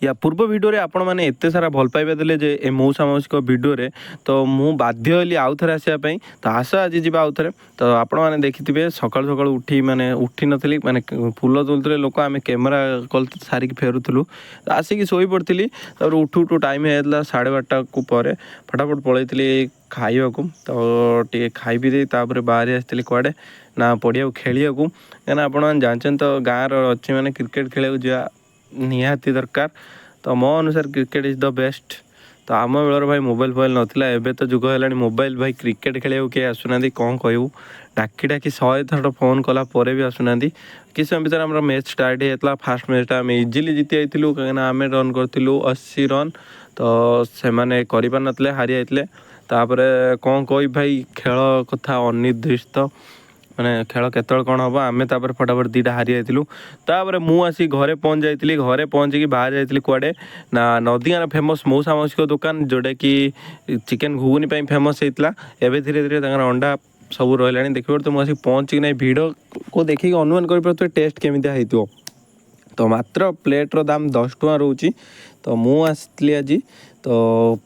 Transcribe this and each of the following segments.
या पूर्व भिडियो आपण मैंने एत सारा भल पाइबा देले जे ए मौसा मौसी भिडियो तो मु बाध्य हेली आउ थे आसापी तो आस आज जा आउ थे तो आपण मैंने देखिथे सकाल सकाल उठी माने उठी नी माने फुल तोलते लोक आम कैमेरा कल सारिक फेरुलु आसिक शोई पड़ी उठू उठू टाइम है 12:30 को पर फटाफट पलैली खाइबा तो टे खाई पी दे बाहरी आसती कुआड़े ना पड़िया खेलिया कहीं आप जानते तो गाँव अच्छी मैंने क्रिकेट खेल जा निहाती दरकार तो मो अनुसार क्रिकेट इज द बेस्ट तो आम बेलर भाई मोबाइल फोबाइल नाला एवं तो जुग है मोबाइल भाई क्रिकेट खेल किए आसुना कौन कहूँ डाकी डाकी 100 थर फोन कलापर भी आसुना कि समय भर आम मैच स्टार्ट होता फास्ट मैचटा आम इजिली जीति जाइलु कहीं आम रन करूँ 80 रन तो से मैंने कर हारी जाते कौन कह भाई खेल कथा अनिर्दिष्ट मैंने खेल केतल कौन हम आम फटाफट 2टा हारी जाइलु मुझे घरे पहुँच जाइली घरे पहुँचिकी बाहर जाइली कुआड़े ना नदीगाँव फेमस मौसा मौसी दुकान जोटा कि चिकेन घुगुनी फेमस होता है धीरे धीरे अंडा सब रहा देखिए तो मुझे पहुँचिक ना भिड़ को देखिए अनुमान कर टेस्ट केमिया हो तो मात्र प्लेट्र दाम 10 टଙ୍କା रोची तो मुझे आज तो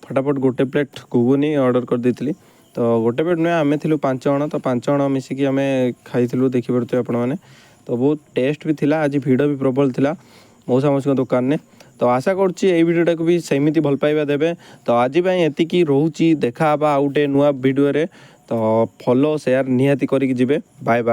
फटाफट गोटे प्लेट घुगुनी ऑर्डर कर देती तो गोटे प्लेट नुहे आम थी 5 जण तो 5 जण मिसिकी आम खाई देखिपे आपण मैंने तो बहुत टेस्ट भी थिला आज भिड़ भी प्रबल थिला मौसा मौसी दुकान ने तो आशा करुँचा को भी सेमती भल पाइबा देवे तो आज एतिकी रोची देखा आउ गोटे नुआ भिडियो तो फॉलो शेयर निहाती करिक जिवे बाय बाय।